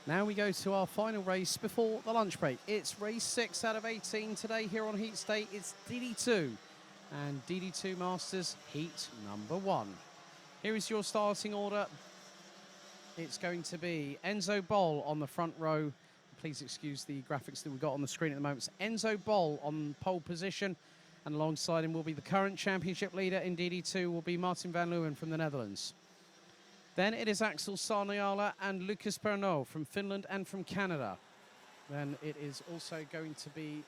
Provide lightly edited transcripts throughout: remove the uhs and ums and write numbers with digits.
Now we go to our final race before the lunch break. It's race 6 out of 18 today here on Heat State. It's DD2 and DD2 Masters Heat number 1. Here is your starting order. It's going to be Enzo Boll on the front row. Please excuse the graphics that we've got on the screen at the moment. It's Enzo Boll on pole position, and alongside him will be the current championship leader in DD2, will be Martin van Leeuwen from the Netherlands. Then it is Axel Sarniala and Lucas Pernaut from Finland and from Canada. Then it is also going to be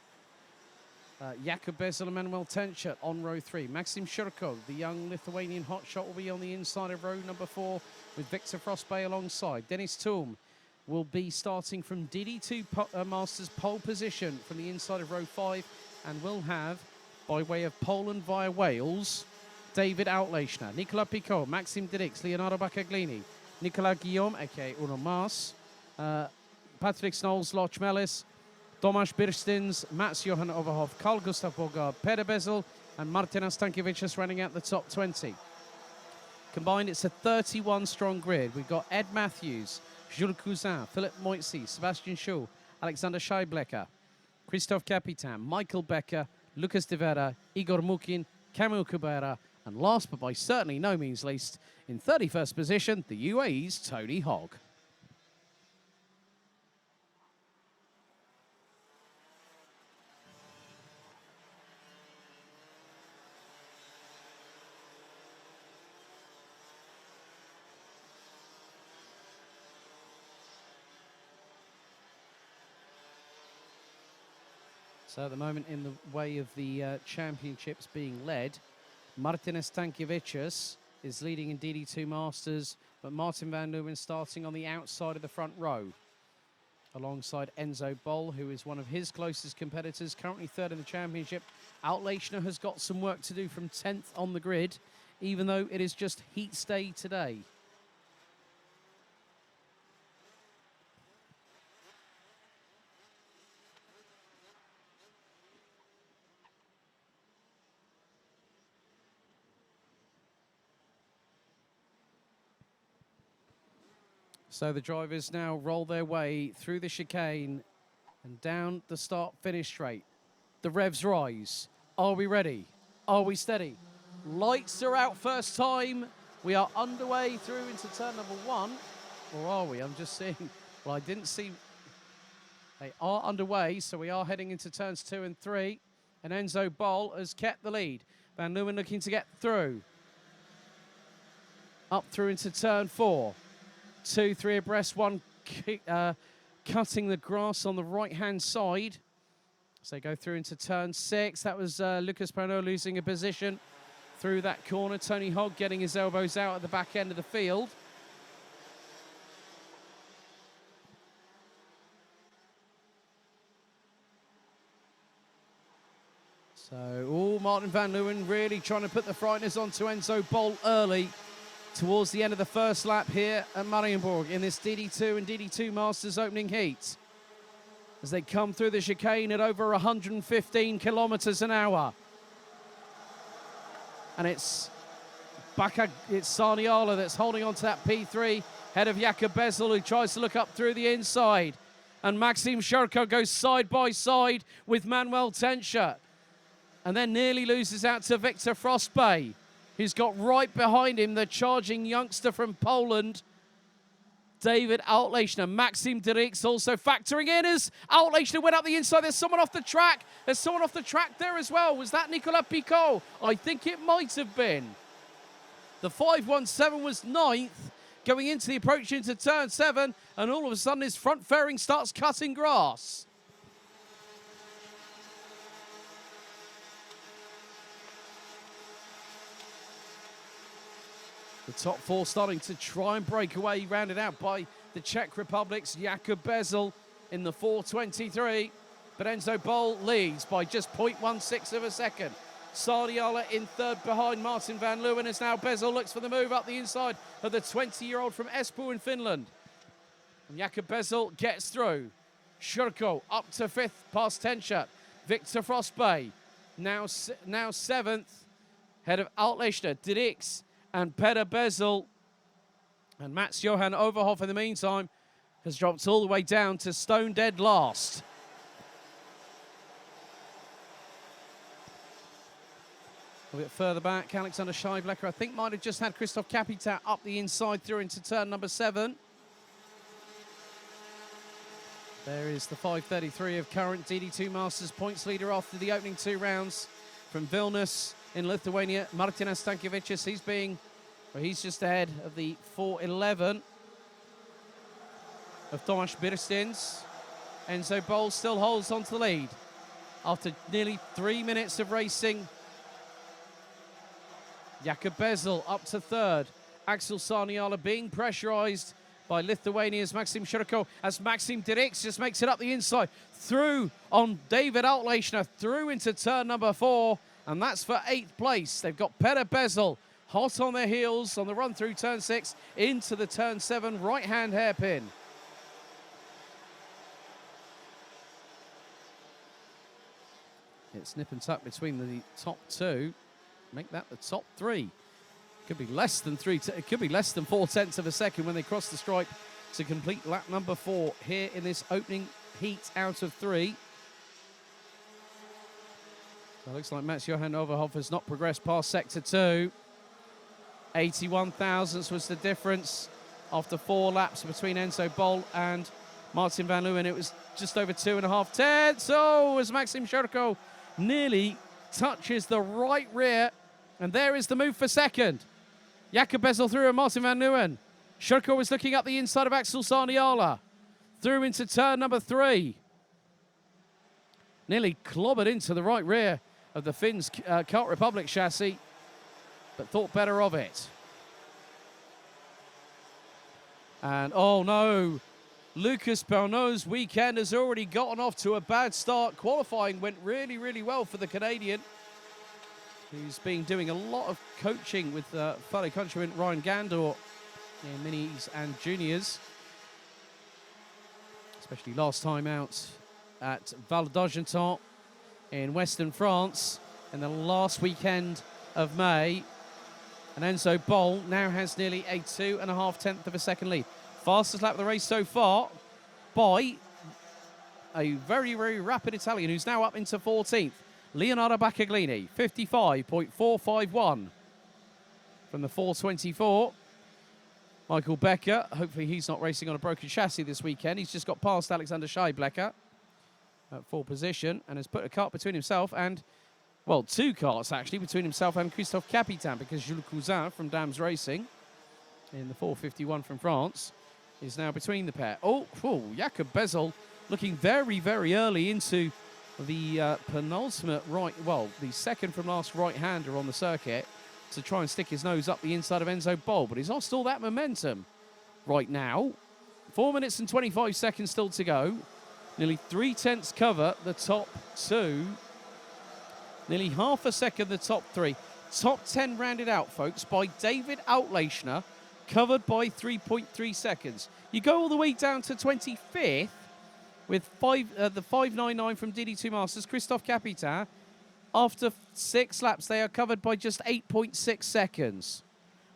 Jakub Bezel and Manuel Tenchert on row 3. Maxim Shurko, the young Lithuanian hotshot, will be on the inside of row number 4 with Victor Frostbay alongside. Dennis Thum will be starting from DD2 Masters pole position from the inside of row 5 and will have, by way of Poland via Wales, David Outlechner, Nicolas Picot, Maxime Dirix, Leonardo Baccaglini, Nicolas Guillaume, aka Uno Mars, Patrick Snolls, Loch Mellis, Tomasz Birstins, Mats Johan Overhoff, Carl Gustav Bogard, Peder Bezel, and Martina Stankiewicz running out the top 20. Combined, it's a 31-strong grid. We've got Ed Matthews, Jules Cousin, Philip Moitzi, Sebastian Schul, Alexander Scheiblecker, Christophe Capitan, Michael Becker, Lucas de Vera, Igor Mukin, Kamil Kubera, and last but by certainly no means least, in 31st position, the UAE's Tony Hogg. So at the moment, in the way of the championships being led, Martinas Stankiewicz is leading in DD2 Masters, but Martin van Leeuwen starting on the outside of the front row, alongside Enzo Boll, who is one of his closest competitors, currently 3rd in the championship. Outlechner has got some work to do from 10th on the grid, even though it is just heat stay today. So the drivers now roll their way through the chicane and down the start-finish straight. The revs rise. Are we ready? Are we steady? Lights are out first time. We are underway through into turn number 1. Or are we? I'm just seeing. Well, I didn't see. They are underway, so we are heading into turns 2 and 3. And Enzo Boll has kept the lead. Van Leeuwen looking to get through. Up through into turn 4. 2, 3 abreast, one cutting the grass on the right-hand side. So they go through into turn 6. That was Lucas Pernaut losing a position through that corner. Tony Hogg getting his elbows out at the back end of the field. So, Martin van Leeuwen really trying to put the frighteners onto Enzo Boll early, towards the end of the first lap here at Marienburg in this DD2 and DD2 Masters opening heat. As they come through the chicane at over 115 kilometers an hour. And it's Sarniala that's holding on to that P3, head of Jakub Bezel, who tries to look up through the inside. And Maxim Shurko goes side by side with Manuel Tenchert. And then nearly loses out to Victor Frostbay, who's got right behind him the charging youngster from Poland, David Outlechner. Maxime Dirix also factoring in as Outlechner went up the inside. There's someone off the track. There's someone off the track there as well. Was that Nicolas Picot? I think it might have been. The 517 was 9th, going into the approach into turn 7, and all of a sudden his front fairing starts cutting grass. The top 4 starting to try and break away, rounded out by the Czech Republic's Jakub Bezel in the 4:23. But Enzo Boll leads by just 0.16 of a second. Sardiala in 3rd behind Martin van Leeuwen as now Bezel looks for the move up the inside of the 20-year-old from Espoo in Finland. And Jakub Bezel gets through. Shurko up to 5th past Tenchert. Victor Frostbay now 7th. Head of Outlechner, Dirix and Peder Bezel. And Mats Johan Overhoff in the meantime has dropped all the way down to stone dead last. A bit further back, Alexander Scheiblecker, I think, might have just had Christophe Capitat up the inside through into turn number 7. There is the 5:33 of current DD2 Masters points leader after the opening 2 rounds from Vilnius in Lithuania. Martinas Stankiewicz, he's just ahead of the 4:11 of Tomasz Birstins. Enzo Bol still holds onto the lead after nearly 3 minutes of racing. Jakub Bezel up to 3rd. Axel Sarniala being pressurised by Lithuania's Maxim Shurko as Maxim Dirix just makes it up the inside. Through on David Outlechner, through into turn number 4, and that's for 8th place. They've got Peter Bezel hot on their heels on the run through turn 6 into the turn 7 right-hand hairpin. It's nip and tuck between the top 2. Make that the top 3. Could be less than 4 tenths of a second when they cross the stripe to complete lap number 4 here in this opening heat out of 3. So it looks like Mats-Johan Overhoff has not progressed past sector 2. 81 thousandths was the difference after 4 laps between Enzo Bol and Martin van Leeuwen. It was just over 2.5 tenths. Oh, as Maxim Shurko nearly touches the right rear, and there is the move for second. Jakub Bezel through and Martin van Leeuwen. Shurko was looking up the inside of Axel Sarniala. Through into turn number 3. Nearly clobbered into the right rear of the Finns Kart Republic chassis, but thought better of it. And oh no, Lucas Bernot's weekend has already gotten off to a bad start. Qualifying went really, really well for the Canadian, who's been doing a lot of coaching with fellow countryman Ryan Gandor in minis and juniors, especially last time out at Val d'Argenton in Western France in the last weekend of May. And Enzo Bol now has nearly a 2.5 tenths of a second lead. Fastest lap of the race so far by a very, very rapid Italian who's now up into 14th. Leonardo Baccaglini, 55.451 from the 424. Michael Becker, hopefully he's not racing on a broken chassis this weekend. He's just got past Alexander Scheiblecker at 4th position and has put a kart between himself and, well, 2 karts actually between himself and Christophe Capitan, because Jules Cousin from Dams Racing in the 451 from France is now between the pair. Oh, Jakub Bezel looking very, very early into the penultimate the second from last right-hander on the circuit to try and stick his nose up the inside of Enzo Bol, but he's lost all that momentum right now. 4 minutes and 25 seconds still to go. Nearly 3 tenths cover the top 2. Nearly half a second the top 3. Top 10 rounded out, folks, by David Outlechner, covered by 3.3 seconds. You go all the way down to 25th with the 599 from DD2 Masters, Christophe Capitan. After 6 laps, they are covered by just 8.6 seconds.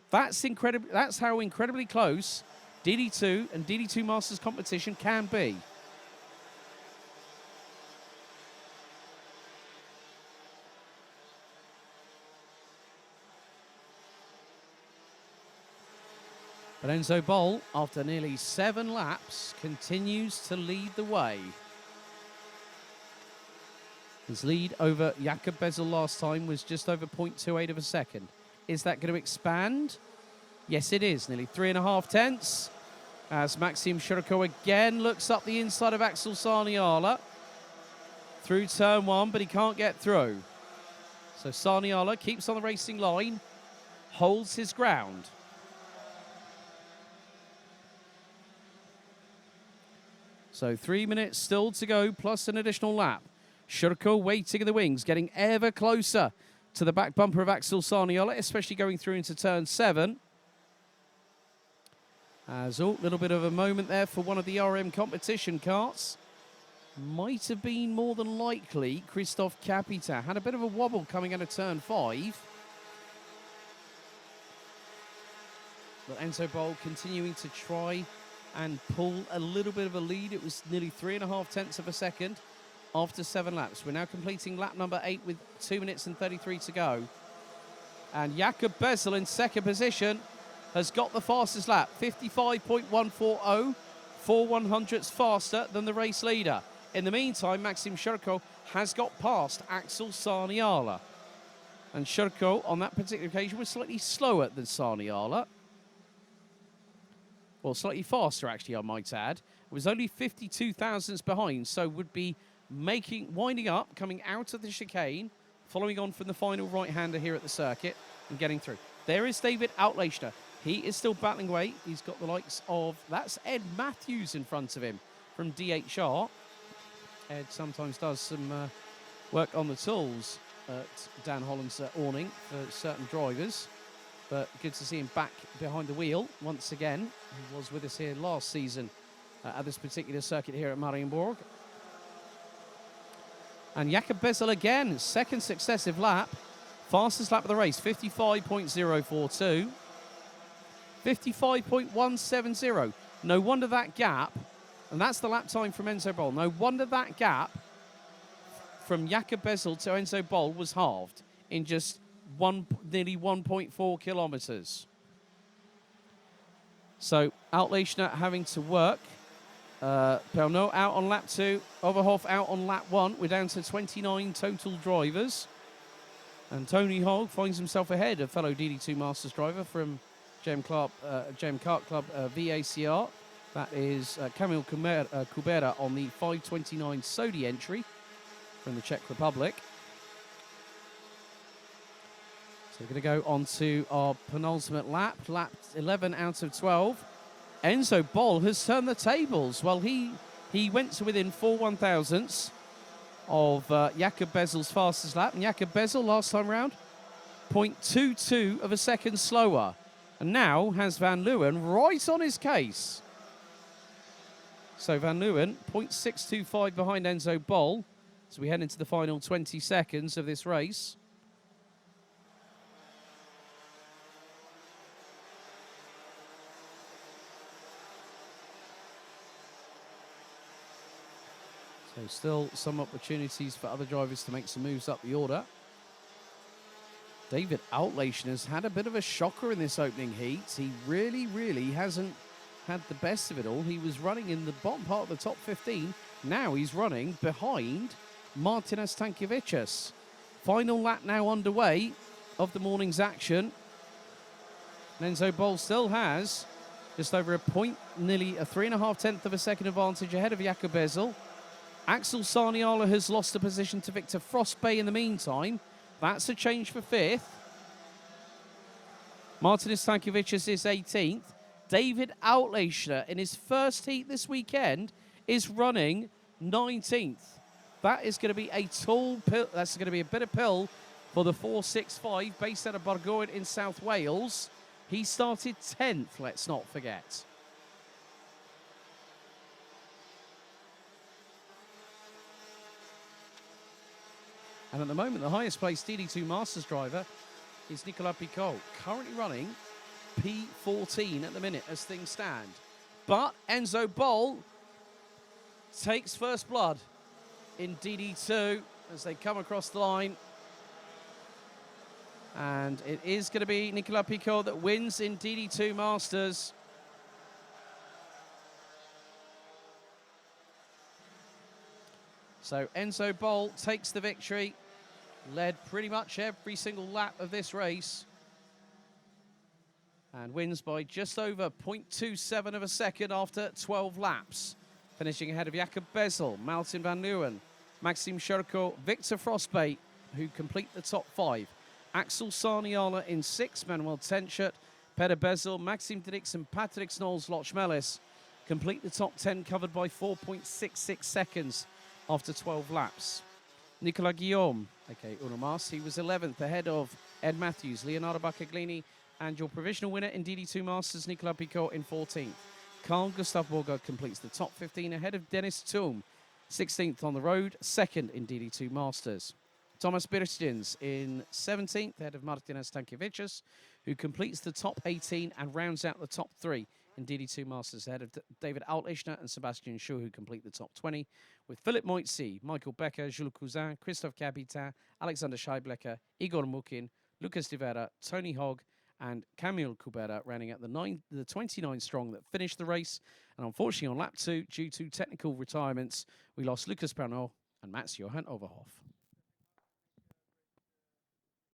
That's incredible. That's how incredibly close DD2 and DD2 Masters competition can be. But Enzo Bol, after nearly 7 laps, continues to lead the way. His lead over Jakub Bezel last time was just over 0.28 of a second. Is that going to expand? Yes, it is. Nearly 3.5 tenths. As Maxim Shurko again looks up the inside of Axel Sarniala through turn 1, but he can't get through. So Sarniala keeps on the racing line, holds his ground. So 3 minutes still to go, plus an additional lap. Shurko waiting in the wings, getting ever closer to the back bumper of Axel Sarniala, especially going through into turn 7. As a little bit of a moment there for one of the RM competition karts. Might have been more than likely Christophe Capitan. Had a bit of a wobble coming out of turn 5. But Enzo Bol continuing to try and pull a little bit of a lead. It was nearly 3.5 tenths of a second after 7 laps. We're now completing lap number 8 with 2 minutes and 33 to go. And Jakob Bezel in second position has got the fastest lap, 55.140, 4/100ths faster than the race leader. In the meantime, Maxim Shurko has got past Axel Sarniala. And Shurko, on that particular occasion, was slightly slower than Sarniala. Well, slightly faster, actually, I might add. It was only 52 thousandths behind, so would be winding up, coming out of the chicane, following on from the final right-hander here at the circuit and getting through. There is David Outlechner. He is still battling away. He's got the likes of, that's Ed Matthews in front of him from DHR. Ed sometimes does some work on the tools at Dan Holland's awning for certain drivers. But good to see him back behind the wheel once again. He was with us here last season at this particular circuit here at Marienborg. And Jakob Bezel again, second successive lap. Fastest lap of the race, 55.042. 55.170. No wonder that gap, and that's the lap time from Enzo Bol. No wonder that gap from Jakob Bezel to Enzo Bol was halved in just nearly 1.4 kilometres. So Outlechner having to work. Pernod out on lap 2. Overhoff out on lap 1. We're down to 29 total drivers. And Tony Hogg finds himself ahead of fellow DD2 Masters driver from Gem Kart Club VACR. That is Kamil Kubera on the 5:29 Sodi entry from the Czech Republic. So we're going to go on to our penultimate lap, lap 11 out of 12. Enzo Bol has turned the tables. Well, he went to within 4/1000ths of Jakob Bezel's fastest lap. And Jakob Bezel, last time round, 0.22 of a second slower. And now has Van Leeuwen right on his case. So Van Leeuwen, 0.625 behind Enzo Bol as we head into the final 20 seconds of this race. So still some opportunities for other drivers to make some moves up the order. David Outlechner has had a bit of a shocker in this opening heat. He really hasn't had the best of it all. He was running in the bottom part of the top 15. Now he's running behind Martinas Stankiewicz. Final lap now underway of the morning's action. Enzo Bol still has just over a point, nearly a 3.5 tenths of a second advantage ahead of Jakob Bezel. Axel Sarniala has lost a position to Victor Frostbay in the meantime. That's a change for 5th. Martinas Stankiewicz is 18th. David Outlechner in his first heat this weekend is running 19th. That is going to be a tall pill. That's going to be a bitter pill for the 465 based out of Bargoed in South Wales. He started 10th, let's not forget. And at the moment, the highest placed DD2 Masters driver is Nicolas Picot, currently running P14 at the minute as things stand. But Enzo Bol takes first blood in DD2 as they come across the line. And it is going to be Nicolas Picot that wins in DD2 Masters. So Enzo Bol takes the victory. Led pretty much every single lap of this race. And wins by just over 0.27 of a second after 12 laps. Finishing ahead of Jakob Bezel, Martin Van Leeuwen, Maxim Shurko, Victor Frostbay, who complete the top 5. Axel Sarniala in 6th, Manuel Tenschert, Peter Bezel, Maxim Dix and Patrick Snols-Lochmelis complete the top 10, covered by 4.66 seconds after 12 laps. Nicolas Guillaume, okay, Unomas, he was 11th ahead of Ed Matthews, Leonardo Baccaglini, and your provisional winner in DD2 Masters, Nicolas Picot, in 14th. Carl Gustav Borgard completes the top 15 ahead of Dennis Thum, 16th on the road, 2nd in DD2 Masters. Thomas Birstins in 17th ahead of Martinas Stankiewicz, who completes the top 18 and rounds out the top 3 in DD2 Masters ahead of David Altischner and Sebastian Schur, who complete the top 20, with Philip Moitzi, Michael Becker, Jules Cousin, Christophe Capitin, Alexander Scheiblecker, Igor Mukin, Lucas de Vera, Tony Hogg, and Camille Kubera rounding out the 29 strong that finished the race. And unfortunately on lap 2, due to technical retirements, we lost Lucas Pernod and Mats Johan Overhoff.